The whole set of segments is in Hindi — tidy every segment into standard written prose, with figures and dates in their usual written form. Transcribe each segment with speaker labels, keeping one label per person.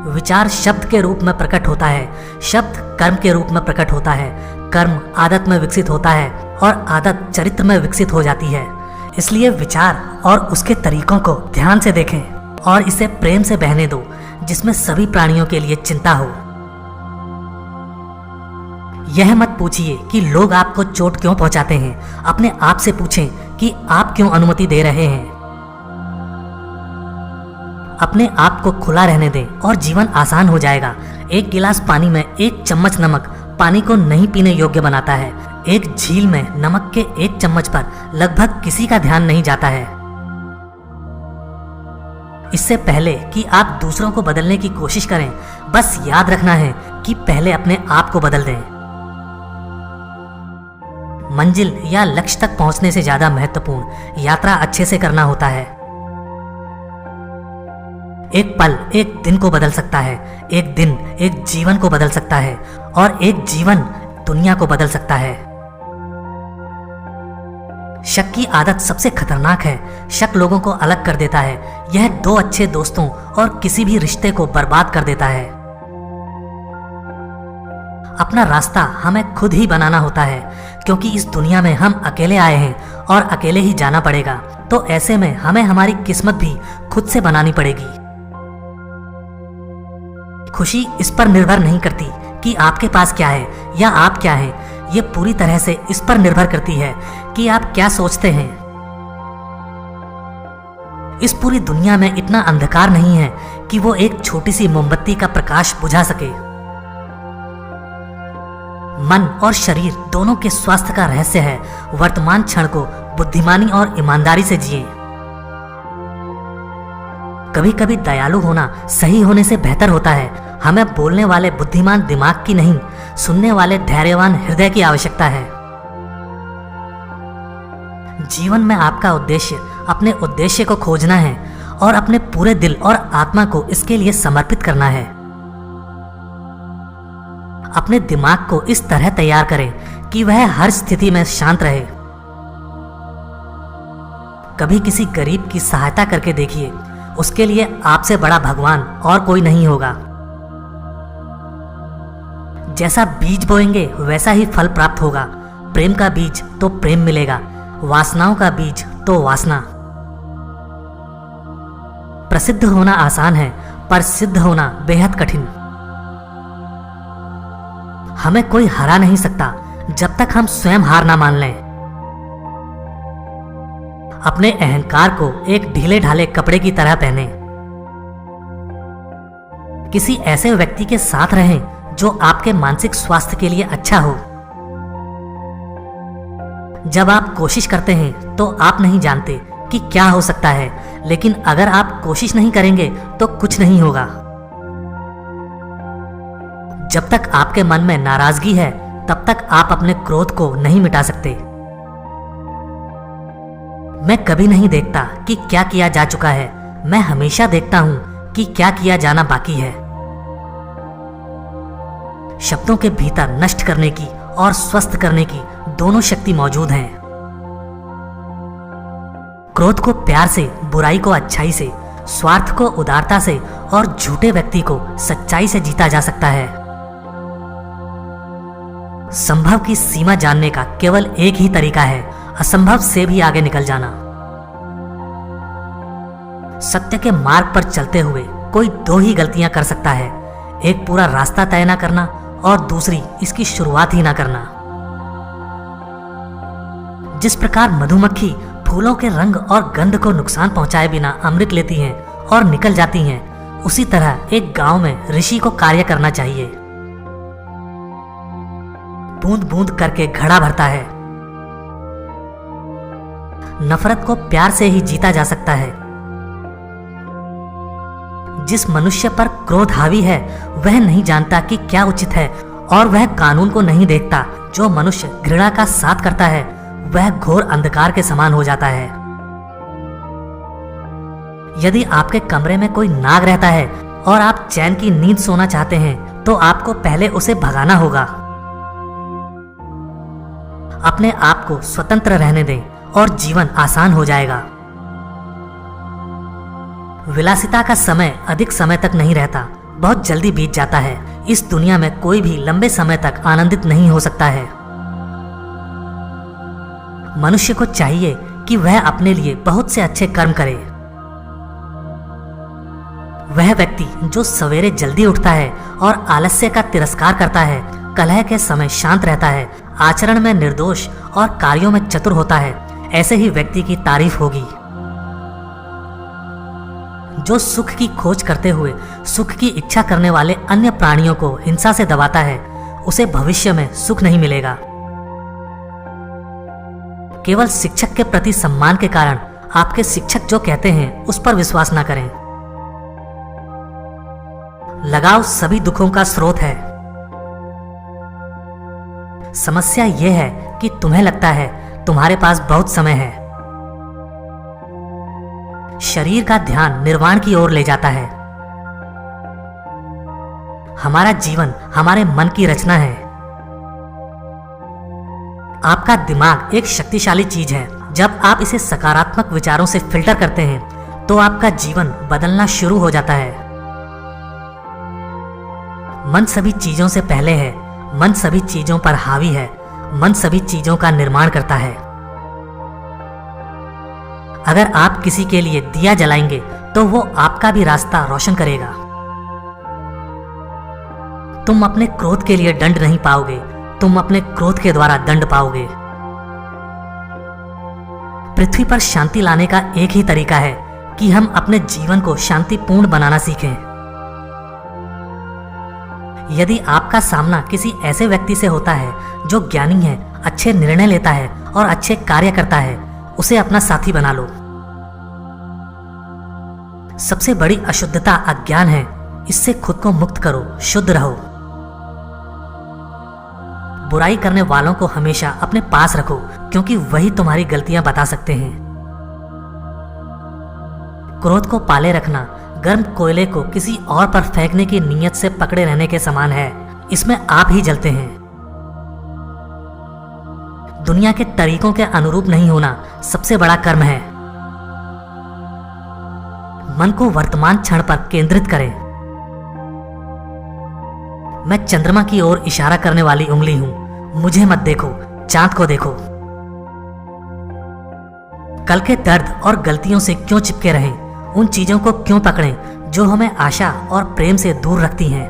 Speaker 1: विचार शब्द के रूप में प्रकट होता है, शब्द कर्म के रूप में प्रकट होता है, कर्म आदत में विकसित होता है और आदत चरित्र में विकसित हो जाती है। इसलिए विचार और उसके तरीकों को ध्यान से देखें और इसे प्रेम से बहने दो, जिसमें सभी प्राणियों के लिए चिंता हो। यह मत पूछिए कि लोग आपको चोट क्यों पहुंचाते हैं, अपने आप से पूछें कि आप क्यों अनुमति दे रहे हैं। अपने आप को खुला रहने दें और जीवन आसान हो जाएगा। एक गिलास पानी में 1 चम्मच नमक पानी को नहीं पीने योग्य बनाता है। एक झील में नमक के 1 चम्मच पर लगभग किसी का ध्यान नहीं जाता है। इससे पहले कि आप दूसरों को बदलने की कोशिश करें, बस याद रखना है कि पहले अपने आप को बदल दें। मंजिल या लक्ष्य तक पहुंचने से ज्यादा महत्वपूर्ण यात्रा अच्छे से करना होता है। एक पल एक दिन को बदल सकता है, एक दिन एक जीवन को बदल सकता है और एक जीवन दुनिया को बदल सकता है। शक की आदत सबसे खतरनाक है। शक लोगों को अलग कर देता है। यह 2 अच्छे दोस्तों और किसी भी रिश्ते को बर्बाद कर देता है। अपना रास्ता हमें खुद ही बनाना होता है, क्योंकि इस दुनिया में हम अकेले आए हैं और अकेले ही जाना पड़ेगा। तो ऐसे में हमें हमारी किस्मत भी खुद से बनानी पड़ेगी। खुशी इस पर निर्भर नहीं करती कि आपके पास क्या है या आप क्या हैं। ये पूरी तरह से इस पर निर्भर करती है कि आप क्या सोचते हैं। इस पूरी दुनिया में इतना अंधकार नहीं है कि वो एक छोटी सी मोमबत्ती का प्रकाश बुझा सके। मन और शरीर दोनों के स्वास्थ्य का रहस्य है वर्तमान क्षण को बुद्धिमानी और ईमानदारी से जिए। कभी कभी दयालु होना सही होने से बेहतर होता है। हमें बोलने वाले बुद्धिमान दिमाग की नहीं, सुनने वाले धैर्यवान हृदय की आवश्यकता है। जीवन में आपका उद्देश्य अपने उद्देश्य को खोजना है और अपने पूरे दिल और आत्मा को इसके लिए समर्पित करना है। अपने दिमाग को इस तरह तैयार करें कि वह हर स्थिति में शांत रहे। कभी किसी गरीब की सहायता करके देखिए, उसके लिए आपसे बड़ा भगवान और कोई नहीं होगा। जैसा बीज बोएंगे वैसा ही फल प्राप्त होगा। प्रेम का बीज तो प्रेम मिलेगा, वासनाओं का बीज तो वासना। प्रसिद्ध होना आसान है, पर सिद्ध होना बेहद कठिन। हमें कोई हरा नहीं सकता जब तक हम स्वयं हार ना मान लें। अपने अहंकार को एक ढीले ढाले कपड़े की तरह पहने। किसी ऐसे व्यक्ति के साथ रहें जो आपके मानसिक स्वास्थ्य के लिए अच्छा हो। जब आप कोशिश करते हैं तो आप नहीं जानते कि क्या हो सकता है, लेकिन अगर आप कोशिश नहीं करेंगे तो कुछ नहीं होगा। जब तक आपके मन में नाराजगी है, तब तक आप अपने क्रोध को नहीं मिटा सकते। मैं कभी नहीं देखता कि क्या किया जा चुका है, मैं हमेशा देखता हूं कि क्या किया जाना बाकी है। शब्दों के भीतर नष्ट करने की और स्वस्थ करने की दोनों शक्ति मौजूद हैं। क्रोध को प्यार से, बुराई को अच्छाई से, स्वार्थ को उदारता से और झूठे व्यक्ति को सच्चाई से जीता जा सकता है। संभव की सीमा जानने का केवल एक ही तरीका है, असंभव से भी आगे निकल जाना। सत्य के मार्ग पर चलते हुए कोई 2 ही गलतियां कर सकता है, एक पूरा रास्ता तय न करना और दूसरी इसकी शुरुआत ही ना करना। जिस प्रकार मधुमक्खी फूलों के रंग और गंध को नुकसान पहुंचाए बिना अमृत लेती हैं और निकल जाती हैं, उसी तरह एक गांव में ऋषि को कार्य करना चाहिए। बूंद बूंद करके घड़ा भरता है। नफरत को प्यार से ही जीता जा सकता है। जिस मनुष्य पर क्रोध हावी है वह नहीं जानता कि क्या उचित है और वह कानून को नहीं देखता। जो मनुष्य घृणा का साथ करता है वह घोर अंधकार के समान हो जाता है। यदि आपके कमरे में कोई नाग रहता है और आप चैन की नींद सोना चाहते हैं तो आपको पहले उसे भगाना होगा। अपने आप को स्वतंत्र रहने दें और जीवन आसान हो जाएगा। विलासिता का समय अधिक समय तक नहीं रहता, बहुत जल्दी बीत जाता है। इस दुनिया में कोई भी लंबे समय तक आनंदित नहीं हो सकता है। मनुष्य को चाहिए कि वह अपने लिए बहुत से अच्छे कर्म करे। वह व्यक्ति जो सवेरे जल्दी उठता है और आलस्य का तिरस्कार करता है, कलह के समय शांत रहता है, आचरण में निर्दोष और कार्यों में चतुर होता है, ऐसे ही व्यक्ति की तारीफ होगी। जो सुख की खोज करते हुए सुख की इच्छा करने वाले अन्य प्राणियों को हिंसा से दबाता है, उसे भविष्य में सुख नहीं मिलेगा। केवल शिक्षक के प्रति सम्मान के कारण आपके शिक्षक जो कहते हैं उस पर विश्वास न करें। लगाव सभी दुखों का स्रोत है। समस्या यह है कि तुम्हें लगता है तुम्हारे पास बहुत समय है। शरीर का ध्यान निर्वाण की ओर ले जाता है। हमारा जीवन हमारे मन की रचना है। आपका दिमाग एक शक्तिशाली चीज है। जब आप इसे सकारात्मक विचारों से फिल्टर करते हैं तो आपका जीवन बदलना शुरू हो जाता है। मन सभी चीजों से पहले है, मन सभी चीजों पर हावी है, मन सभी चीजों का निर्माण करता है। अगर आप किसी के लिए दिया जलाएंगे तो वो आपका भी रास्ता रोशन करेगा। तुम अपने क्रोध के लिए दंड नहीं पाओगे, तुम अपने क्रोध के द्वारा दंड पाओगे। पृथ्वी पर शांति लाने का एक ही तरीका है कि हम अपने जीवन को शांतिपूर्ण बनाना सीखें। यदि आपका सामना किसी ऐसे व्यक्ति से होता है जो ज्ञानी है, अच्छे निर्णय लेता है और अच्छे कार्य करता है, उसे अपना साथी बना लो। सबसे बड़ी अशुद्धता अज्ञान है। इससे खुद को मुक्त करो, शुद्ध रहो। बुराई करने वालों को हमेशा अपने पास रखो, क्योंकि वही तुम्हारी गलतियां बता सकते हैं। क्रोध को पाले रखना गर्म कोयले को किसी और पर फेंकने की नीयत से पकड़े रहने के समान है। इसमें आप ही जलते हैं। दुनिया के तरीकों के अनुरूप नहीं होना सबसे बड़ा कर्म है। मन को वर्तमान क्षण पर केंद्रित करें। मैं चंद्रमा की ओर इशारा करने वाली उंगली हूं। मुझे मत देखो, चांद को देखो। कल के दर्द और गलतियों से क्यों चिपके रहें? उन चीजों को क्यों पकड़ें जो हमें आशा और प्रेम से दूर रखती हैं?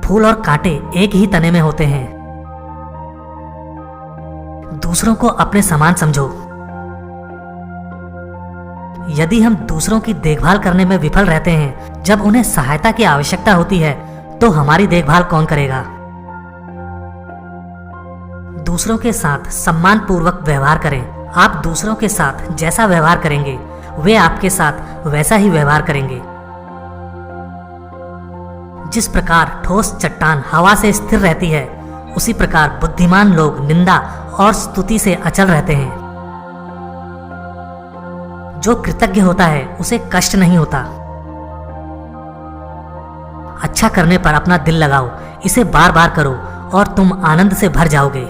Speaker 1: फूल और कांटे एक ही तने में होते हैं। दूसरों को अपने समान समझो। यदि हम दूसरों की देखभाल करने में विफल रहते हैं, जब उन्हें सहायता की आवश्यकता होती है, तो हमारी देखभाल कौन करेगा? दूसरों के साथ सम्मान पूर्वक व्यवहार करें। आप दूसरों के साथ जैसा व्यवहार करेंगे, वे आपके साथ वैसा ही व्यवहार करेंगे। जिस प्रकार ठोस चट्टान हवा से स्थिर रहती है, उसी प्रकार बुद्धिमान लोग निंदा और स्तुति से अचल रहते हैं। जो कृतज्ञ होता है उसे कष्ट नहीं होता। अच्छा करने पर अपना दिल लगाओ, इसे बार बार करो और तुम आनंद से भर जाओगे।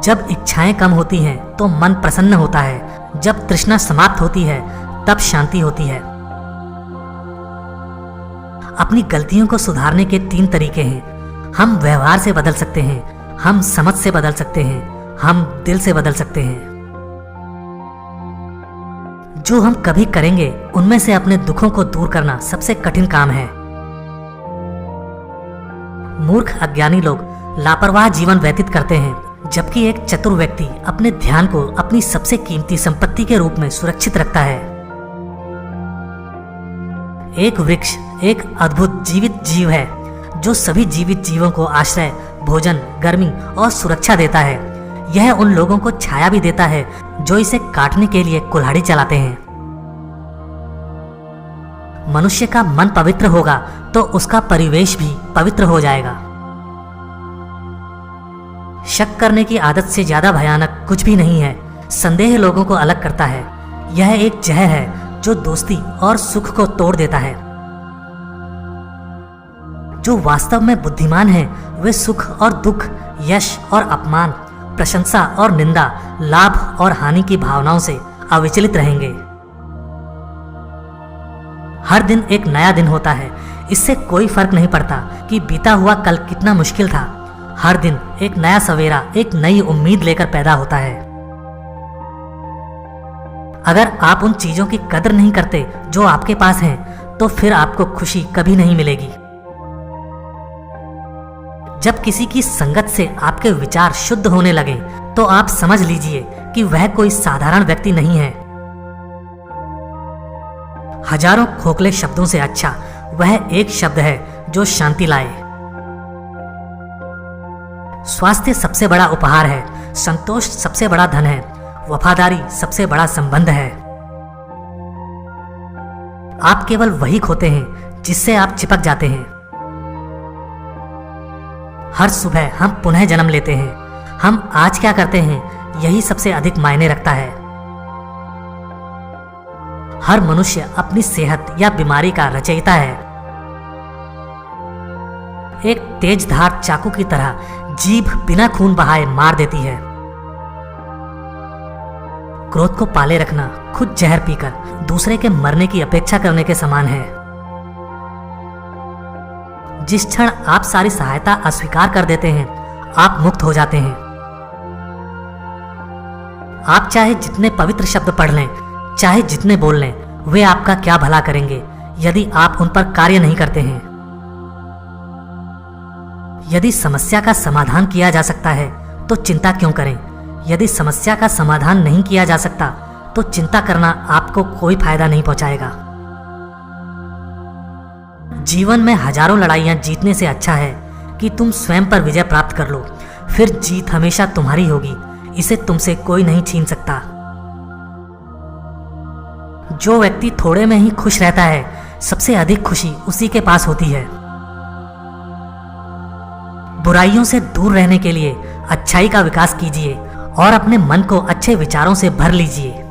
Speaker 1: जब इच्छाएं कम होती हैं तो मन प्रसन्न होता है। जब तृष्णा समाप्त होती है तब शांति होती है। अपनी गलतियों को सुधारने के 3 तरीके हैं। हम व्यवहार से बदल सकते हैं, हम समझ से बदल सकते हैं, हम दिल से बदल सकते हैं। जो हम कभी करेंगे उनमें से अपने दुखों को दूर करना सबसे कठिन काम है। मूर्ख अज्ञानी लोग लापरवाह जीवन व्यतीत करते हैं, जबकि एक चतुर व्यक्ति अपने ध्यान को अपनी सबसे कीमती संपत्ति के रूप में सुरक्षित रखता है। एक वृक्ष एक अद्भुत जीवित जीव है जो सभी जीवित जीवों को आश्रय, भोजन, गर्मी और सुरक्षा देता है। यह उन लोगों को छाया भी देता है जो इसे काटने के लिए कुल्हाड़ी चलाते हैं। मनुष्य का मन पवित्र होगा तो उसका परिवेश भी पवित्र हो जाएगा। शक करने की आदत से ज्यादा भयानक कुछ भी नहीं है। संदेह लोगों को अलग करता है। यह एक जहर है जो दोस्ती और सुख को तोड़ देता है। जो वास्तव में बुद्धिमान है वे सुख और दुख, यश और अपमान, प्रशंसा और निंदा, लाभ और हानि की भावनाओं से अविचलित रहेंगे। हर दिन एक नया दिन होता है। इससे कोई फर्क नहीं पड़ता कि बीता हुआ कल कितना मुश्किल था। हर दिन एक नया सवेरा, एक नई उम्मीद लेकर पैदा होता है। अगर आप उन चीजों की कदर नहीं करते जो आपके पास हैं, तो फिर आपको खुशी कभी नहीं मिलेगी। जब किसी की संगत से आपके विचार शुद्ध होने लगे, तो आप समझ लीजिए कि वह कोई साधारण व्यक्ति नहीं है। हजारों खोखले शब्दों से अच्छा वह एक शब्द है जो शांति लाए। स्वास्थ्य सबसे बड़ा उपहार है, संतोष सबसे बड़ा धन है, वफादारी सबसे बड़ा संबंध है। आप केवल वही खोते हैं जिससे आप चिपक जाते हैं। हर सुबह हम पुनः जन्म लेते हैं। हम आज क्या करते हैं, यही सबसे अधिक मायने रखता है। हर मनुष्य अपनी सेहत या बीमारी का रचयिता है। एक तेज धार चाकू की तरह जीभ बिना खून बहाए मार देती है। क्रोध को पाले रखना खुद जहर पीकर दूसरे के मरने की अपेक्षा करने के समान है। जिस क्षण आप सारी सहायता अस्वीकार कर देते हैं, आप मुक्त हो जाते हैं। आप चाहे जितने पवित्र शब्द पढ़ लें, चाहे जितने बोल लें, वे आपका क्या भला करेंगे यदि आप उन पर कार्य नहीं करते हैं। यदि समस्या का समाधान किया जा सकता है तो चिंता क्यों करें। यदि समस्या का समाधान नहीं किया जा सकता तो चिंता करना आपको कोई फायदा नहीं पहुंचाएगा। जीवन में हजारों लड़ाइयां जीतने से अच्छा है कि तुम स्वयं पर विजय प्राप्त कर लो। फिर जीत हमेशा तुम्हारी होगी, इसे तुमसे कोई नहीं छीन सकता। जो व्यक्ति थोड़े में ही खुश रहता है, सबसे अधिक खुशी उसी के पास होती है। बुराइयों से दूर रहने के लिए अच्छाई का विकास कीजिए और अपने मन को अच्छे विचारों से भर लीजिए।